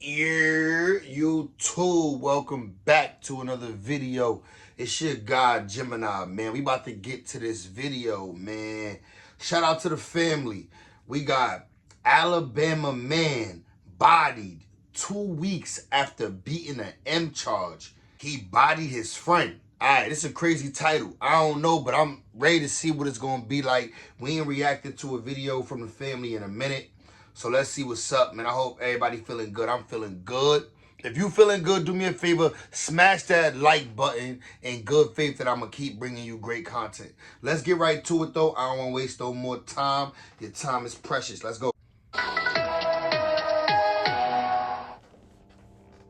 You too. Welcome back to another video. It's your guy Gemini, man. We about to get to this video, man. Shout out to the family. We got Alabama man bodied 2 weeks after beating an M charge. He bodied his friend. Alright, this is a crazy title. I don't know, but I'm ready to see what it's gonna be like. We ain't reacted to a video from the family in a minute. So let's see what's up, man. I hope everybody feeling good. I'm feeling good. If you feeling good, do me a favor, smash that like button in good faith that I'm going to keep bringing you great content. Let's get right to it, though. I don't want to waste no more time. Your time is precious. Let's go.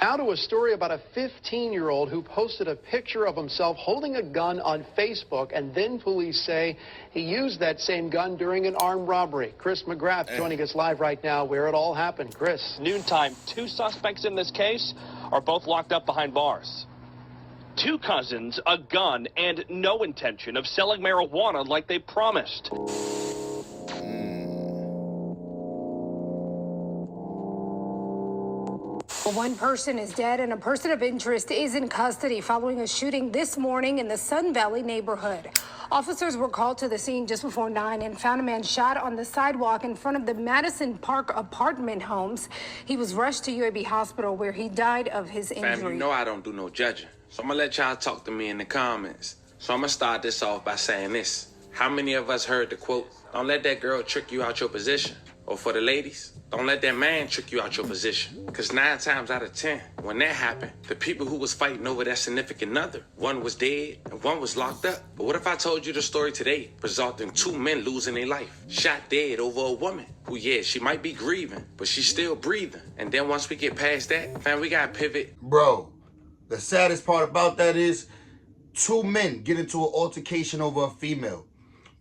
Now to a story about a 15-year-old who posted a picture of himself holding a gun on Facebook, and then police say he used that same gun during an armed robbery. Chris McGrath joining us live right now where it all happened. Chris. Noontime. 2 suspects in this case are both locked up behind bars. 2 cousins, a gun, and no intention of selling marijuana like they promised. One person is dead and a person of interest is in custody following a shooting this morning in the Sun Valley neighborhood. Officers were called to the scene just before 9 and found a man shot on the sidewalk in front of the Madison Park apartment homes. He was rushed to UAB Hospital where he died of his injury. Fam, you know I don't do no judging, so I'm gonna let y'all talk to me in the comments. So I'm gonna start this off by saying this. How many of us heard the quote, "Don't let that girl trick you out your position"? Or for the ladies, don't let that man trick you out your position. Because 9 times out of 10, when that happened, the people who was fighting over that significant other, one was dead and one was locked up. But what if I told you the story today, resulting in 2 men losing their life, shot dead over a woman who, yeah, she might be grieving, but she's still breathing. And then once we get past that, fam, we gotta pivot. Bro, the saddest part about that is 2 men get into an altercation over a female.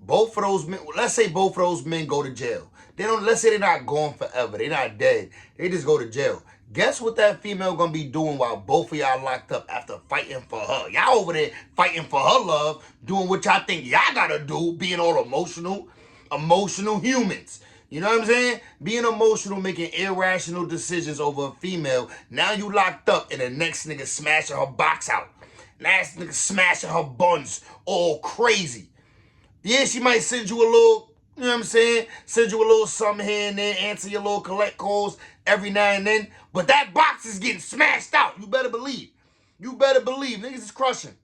Both of those men, let's say both of those men go to jail. Let's say they're not gone forever. They're not dead. They just go to jail. Guess what that female gonna be doing while both of y'all locked up after fighting for her? Y'all over there fighting for her love, doing what y'all think y'all gotta do, being all emotional humans. You know what I'm saying? Being emotional, making irrational decisions over a female. Now you locked up and the next nigga smashing her box out. Next nigga smashing her buns all crazy. Yeah, she might send you a little, you know what I'm saying? Send you a little something here and there, answer your little collect calls every now and then. But that box is getting smashed out. You better believe. You better believe. Niggas is crushing.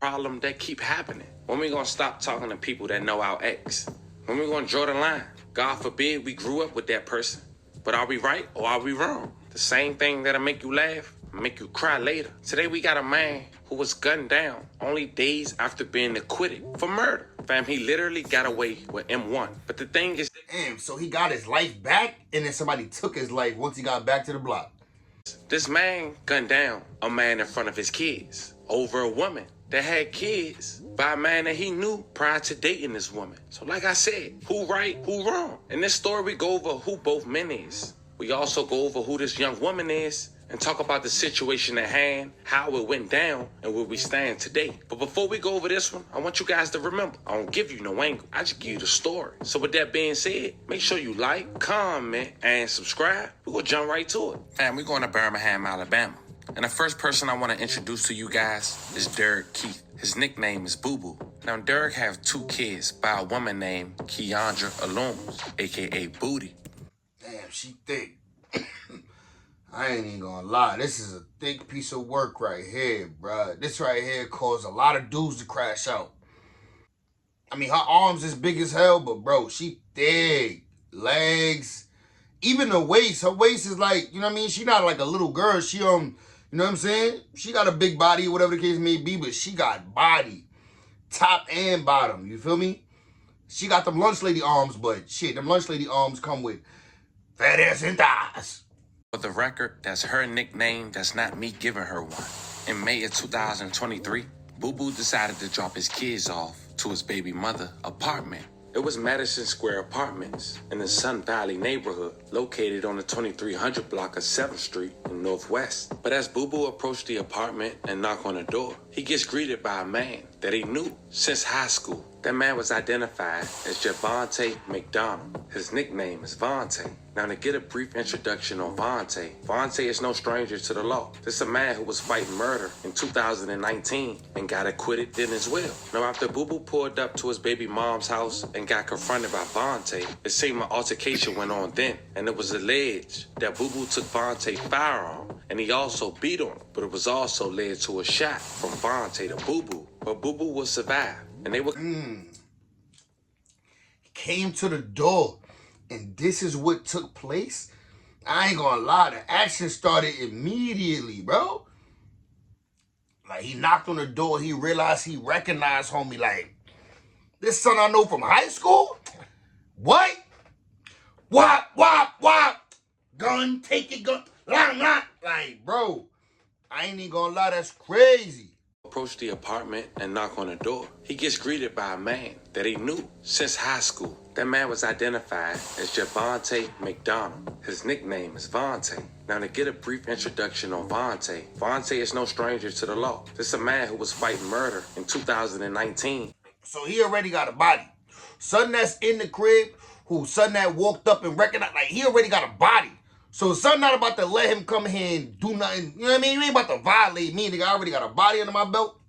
Problem that keep happening. When we gonna stop talking to people that know our ex? When we gonna draw the line? God forbid we grew up with that person. But are we right or are we wrong? The same thing that'll make you laugh, make you cry later. Today we got a man who was gunned down only days after being acquitted for murder. Fam, he literally got away with M1. But the thing is... Damn, so he got his life back and then somebody took his life once he got back to the block. This man gunned down a man in front of his kids over a woman that had kids by a man that he knew prior to dating this woman. So like I said, who right, who wrong? In this story, we go over who both men is. We also go over who this young woman is and talk about the situation at hand, how it went down, and where we stand today. But before we go over this one, I want you guys to remember, I don't give you no angle. I just give you the story. So with that being said, make sure you like, comment, and subscribe. We're going to jump right to it. And we're going to Birmingham, Alabama. And the first person I want to introduce to you guys is Derek Keith. His nickname is Boo Boo. Now, Derek have 2 kids by a woman named Keandra Alooms, a.k.a. Booty. Damn, she thick. I ain't even gonna lie. This is a thick piece of work right here, bruh. This right here caused a lot of dudes to crash out. I mean, her arms is big as hell, but bro, she thick. Legs. Even the waist. Her waist is like, you know what I mean? She not like a little girl. She, you know what I'm saying? She got a big body, whatever the case may be, but she got body. Top and bottom. You feel me? She got them lunch lady arms, but shit, them lunch lady arms come with fat ass and thighs. For the record, that's her nickname. That's not me giving her one. In May of 2023, Boo Boo decided to drop his kids off to his baby mother apartment. It was Madison Square Apartments in the Sun Valley neighborhood, located on the 2300 block of 7th Street in Northwest. But as Boo Boo approached the apartment and knocked on the door, he gets greeted by a man that he knew since high school. That man was identified as Javante McDonald. His nickname is Vontae. Now to get a brief introduction on Vontae. Vontae is no stranger to the law. This is a man who was fighting murder in 2019 and got acquitted then as well. Now after Boo Boo pulled up to his baby mom's house and got confronted by Vontae, it seemed an altercation went on then, and it was alleged that Boo Boo took Vontae's firearm and he also beat on him, but it was also led to a shot from Vontae to Boo Boo, but Boo Boo would survive, and they were Came to the door, and this is what took place. I ain't gonna lie, the action started immediately, bro. Like, he knocked on the door, he realized he recognized homie, like, this son I know from high school? What? Wop, wop, wop. Gun, take it, gun. Like, bro, I ain't even gonna lie, that's crazy. approach the apartment and knock on the door. He gets greeted by a man that he knew since high school. That man was identified as Javonte McDonald. His nickname is Vontae. Now to get a brief introduction on Vontae, Vontae is no stranger to the law. This is a man who was fighting murder in 2019. So he already got a body. Son that's in the crib, son that walked up and recognized, like, he already got a body. So son not about to let him come here and do nothing. You know what I mean? You ain't about to violate me, nigga. I already got a body under my belt.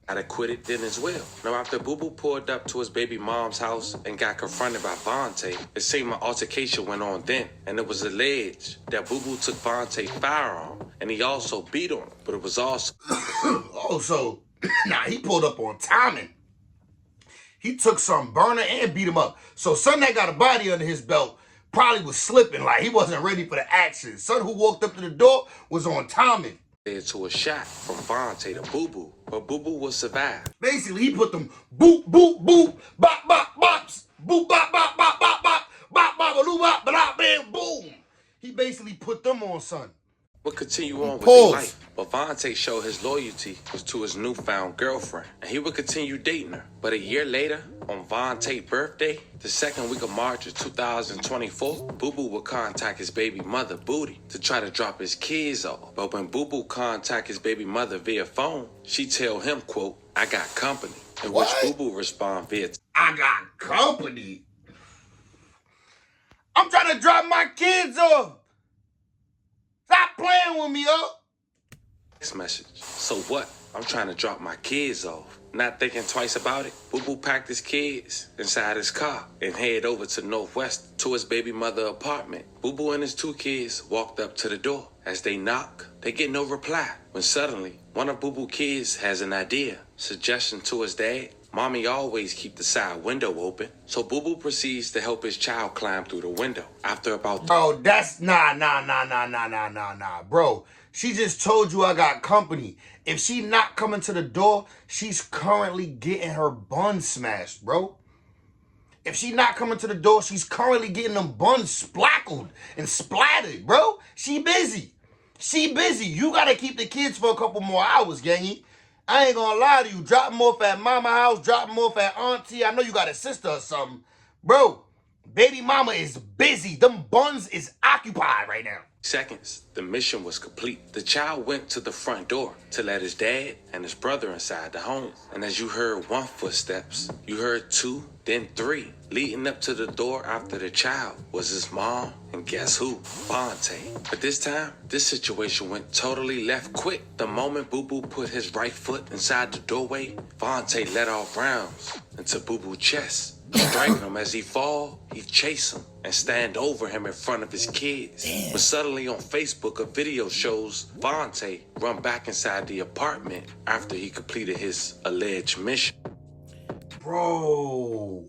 Got acquitted then as well. Now after Boo Boo pulled up to his baby mom's house and got confronted by Vontae, it seemed an altercation went on then, and it was alleged that Boo Boo took Vontae's firearm and he also beat on him, but it was also he pulled up on timing. He took some burner and beat him up. So son that got a body under his belt probably was slipping, like he wasn't ready for the action. Son who walked up to the door was on timing. led to a shot from Vontae to Boo Boo, but Boo Boo will survive. Basically, he put them boop, boop, boop, bop, bop, bops, boop, bop, bop, bop, bop, bop, bop, bop, baloo, bop, bop, bam, boom. He basically put them on, son. We'll continue on with their life, but Vontae showed his loyalty was to his newfound girlfriend, and he would continue dating her. But a year later, on Vontae's birthday, the second week of March of 2024, Boo Boo would contact his baby mother, Booty, to try to drop his kids off. But when Boo Boo contact his baby mother via phone, she tell him, quote, "I got company," in which Boo Boo respond via, "I got company? I'm trying to drop my kids off. Stop playing with me, yo." text message. "So what? I'm trying to drop my kids off." Not thinking twice about it, Boo Boo packed his kids inside his car and head over to Northwest to his baby mother apartment. Boo Boo and his two kids walked up to the door. As they knock, they get no reply. When suddenly, one of Boo Boo kids has an idea, suggesting to his dad, "Mommy always keep the side window open." So Boo Boo proceeds to help his child climb through the window. After about Bro, that's nah, bro. She just told you I got company. If she not coming to the door, she's currently getting her bun smashed, bro. If she not coming to the door, she's currently getting them buns splackled and splattered, bro. She busy. She busy. You gotta keep the kids for a couple more hours, gangy. I ain't gonna lie to you. Drop them off at mama house, drop them off at auntie. I know you got a sister or something. Bro, baby mama is busy. Them buns is occupied right now. seconds, the mission was complete. The child went to the front door to let his dad and his brother inside the home. And as you heard one footsteps, you heard two, then three. Leading up to the door after the child was his mom, and guess who? Vontae. But this time, this situation went totally left quick. The moment Boo Boo put his right foot inside the doorway, Vontae let off rounds into Boo Boo's chest. Striking him as he fall, he chase him and stand over him in front of his kids. Damn. But suddenly on Facebook, a video shows Vontae run back inside the apartment after he completed his alleged mission. Bro,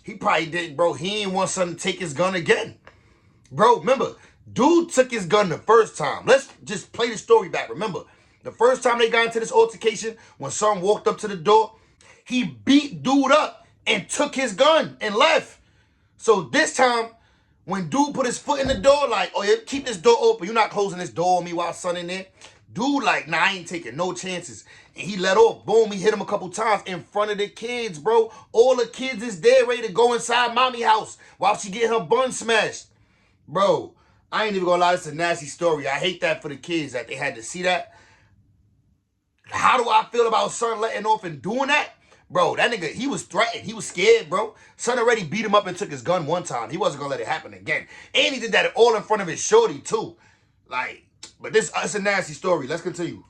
he probably did, bro. He ain't want son to take his gun again. Bro, remember, dude took his gun the first time. Let's just play the story back. Remember, the first time they got into this altercation, when son walked up to the door, he beat dude up and took his gun and left. So this time, when dude put his foot in the door, like, "Oh yeah, keep this door open. You're not closing this door on me while son in there." Dude like, "Nah, I ain't taking no chances." And he let off. Boom, he hit him a couple times in front of the kids, bro. All the kids is there ready to go inside mommy house while she get her bun smashed. Bro, I ain't even gonna lie, it's a nasty story. I hate that for the kids that they had to see that. How do I feel about son letting off and doing that? Bro, that nigga, he was threatened. He was scared, bro. Son already beat him up and took his gun one time. He wasn't gonna let it happen again. And he did that all in front of his shorty, too. Like, but it's a nasty story. Let's continue.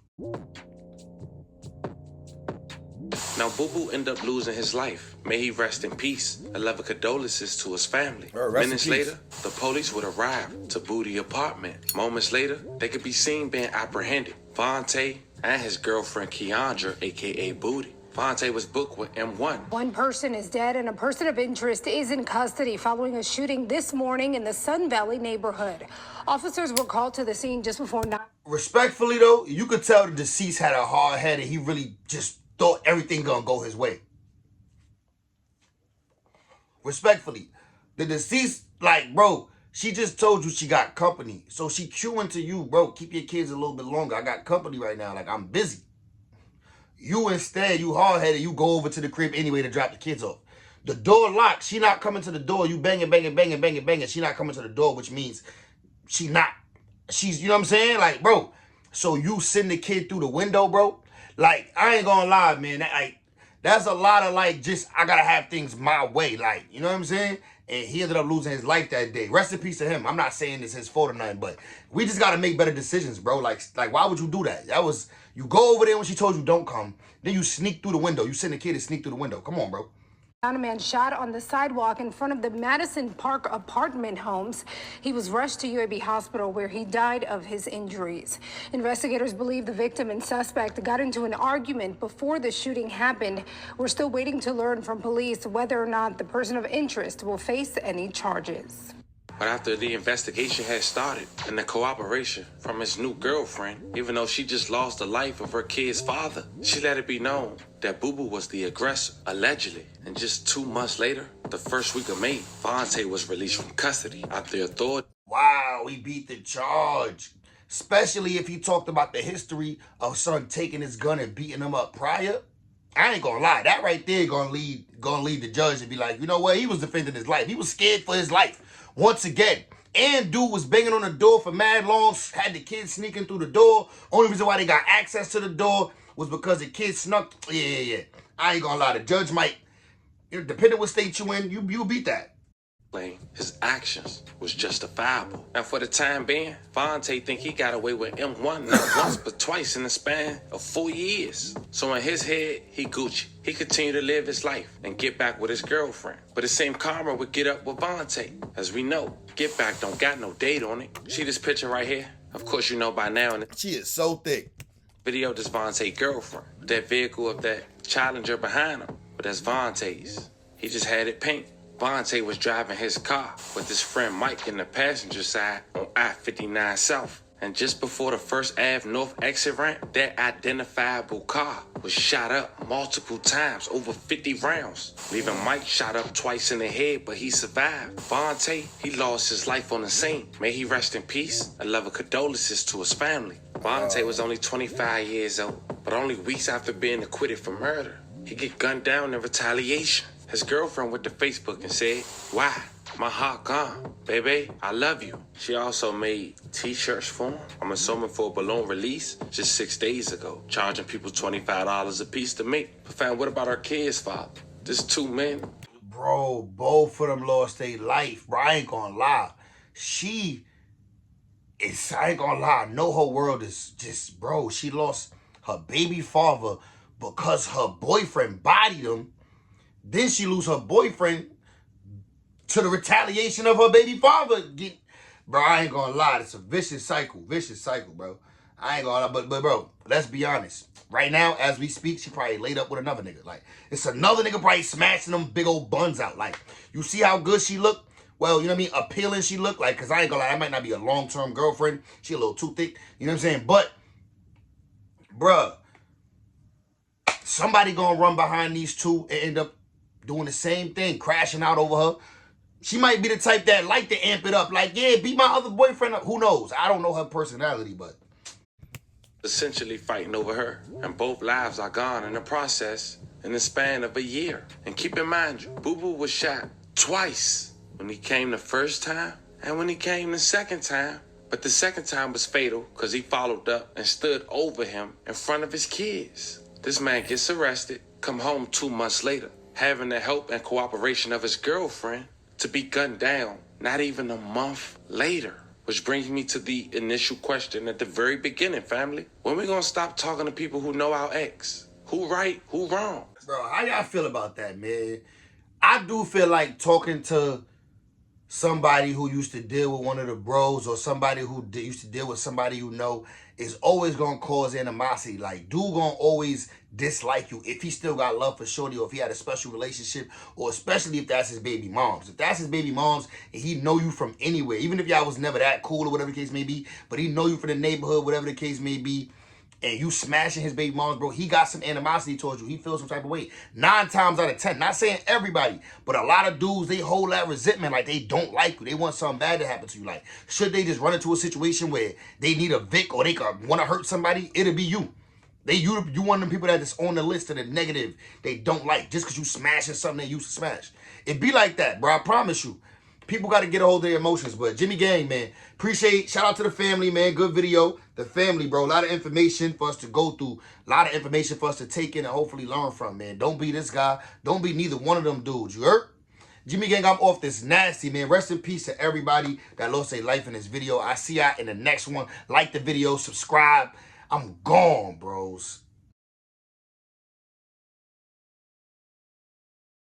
Now, Boo Boo ended up losing his life. May he rest in peace. A level of condolences to his family. Minutes later, the police would arrive to Boo the apartment. Moments later, they could be seen being apprehended. Vontae and his girlfriend Keandra, aka Booty. Vontae was booked with M1. One person is dead and a person of interest is in custody following a shooting this morning in the Sun Valley neighborhood. Officers were called to the scene just before 9. Respectfully, though, you could tell the deceased had a hard head and he really just thought everything gonna go his way. Respectfully, the deceased, like, bro, she just told you she got company. So she cueing to you, bro, keep your kids a little bit longer. I got company right now. Like, I'm busy. You instead, you hard-headed, you go over to the crib anyway to drop the kids off. The door locked. She not coming to the door. You banging, banging, banging, banging, banging. She not coming to the door, which means she's, you know what I'm saying? Like, bro, so you send the kid through the window, bro? Like, I ain't gonna lie, man. That's a lot of, like, just, I gotta have things my way. Like, you know what I'm saying? And he ended up losing his life that day. Rest in peace to him. I'm not saying it's his fault or nothing, but we just gotta make better decisions, bro. Like, why would you do that? That was, you go over there when she told you don't come, then you sneak through the window. You send the kid to sneak through the window. Come on, bro. Found a man shot on the sidewalk in front of the Madison Park apartment homes. He was rushed to UAB Hospital where he died of his injuries. Investigators believe the victim and suspect got into an argument before the shooting happened. We're still waiting to learn from police whether or not the person of interest will face any charges. But after the investigation had started and the cooperation from his new girlfriend, even though she just lost the life of her kid's father, she let it be known that Boo Boo was the aggressor, allegedly. And just 2 months later, the first week of May, Vontae was released from custody after authority. Wow, he beat the charge. Especially if he talked about the history of son taking his gun and beating him up prior. I ain't gonna lie, that right there gonna lead the judge to be like, you know what, he was defending his life. He was scared for his life. Once again, and dude was banging on the door for mad long, had the kids sneaking through the door. Only reason why they got access to the door was because the kids snuck. Yeah. I ain't gonna lie, the judge might, depending what state you in, you beat that. His actions was justifiable. Now, for the time being, Vontae think he got away with M1 not once but twice in the span of 4 years. So in his head, he Gucci. He continued to live his life and get back with his girlfriend. But the same karma would get up with Vontae. As we know, get back don't got no date on it. See this picture right here? Of course, you know by now. And she is so thick. Video, this Vontae's girlfriend. That vehicle of that Challenger behind him. But that's Vontae's. He just had it painted. Vontae was driving his car with his friend Mike in the passenger side on I-59 South. And just before the First Ave North exit ramp, that identifiable car was shot up multiple times, over 50 rounds, leaving Mike shot up twice in the head, but he survived. Vontae, he lost his life on the scene. May he rest in peace. A level of condolences to his family. Vontae was only 25 years old, but only weeks after being acquitted for murder, he get gunned down in retaliation. His girlfriend went to Facebook and said, "Why? My heart gone. Baby, I love you." She also made t-shirts for him. I'm assuming for a balloon release just 6 days ago, charging people $25 a piece to make. But fam, what about our kid's father? Just 2 men. Bro, both of them lost their life, bro. I ain't gonna lie. I ain't gonna lie. I know her world is just, bro, she lost her baby father because her boyfriend bodied him. Then she lose her boyfriend to the retaliation of her baby father. Bro, I ain't gonna lie. It's a vicious cycle, bro. I ain't gonna lie, but bro, let's be honest. Right now, as we speak, she probably laid up with another nigga. Like, it's another nigga probably smashing them big old buns out. Like, you see how good she look? Well, you know what I mean? Appealing she look. Like, because I ain't gonna lie, that might not be a long-term girlfriend. She a little too thick. You know what I'm saying? But, bruh, somebody gonna run behind these two and end up doing the same thing, crashing out over her. She might be the type that like to amp it up. Like, yeah, beat my other boyfriend up. Who knows? I don't know her personality, but essentially fighting over her. And both lives are gone in the process in the span of a year. And keep in mind, Boo Boo was shot twice. When he came the first time and when he came the second time. But the second time was fatal because he followed up and stood over him in front of his kids. This man gets arrested. come home 2 months later, having the help and cooperation of his girlfriend to be gunned down not even a month later. Which brings me to the initial question at the very beginning, family. When we gonna stop talking to people who know our ex? Who right, who wrong? Bro, how y'all feel about that, man? I do feel like talking to somebody who used to deal with one of the bros or somebody who used to deal with somebody you know is always going to cause animosity. Like, dude going to always dislike you if he still got love for shorty or if he had a special relationship, or especially if that's his baby moms. If that's his baby moms and he know you from anywhere, even if y'all was never that cool or whatever the case may be, but he know you from the neighborhood, whatever the case may be, and you smashing his baby moms, bro, he got some animosity towards you. He feels some type of way. 9 times out of 10, not saying everybody, but a lot of dudes, they hold that resentment like they don't like you. They want something bad to happen to you. Like, should they just run into a situation where they need a Vic or they want to hurt somebody, it'll be you. You one of them people that is on the list of the negative they don't like just because you smashing something they used to smash. It be like that, bro. I promise you. People got to get a hold of their emotions. But Jimmy Gang, man, shout out to the family, man. Good video. The family, bro. A lot of information for us to go through. A lot of information for us to take in and hopefully learn from, man. Don't be this guy. Don't be neither one of them dudes. You heard? Jimmy Gang, I'm off this nasty, man. Rest in peace to everybody that lost their life in this video. I see y'all in the next one. Like the video. Subscribe. I'm gone, bros.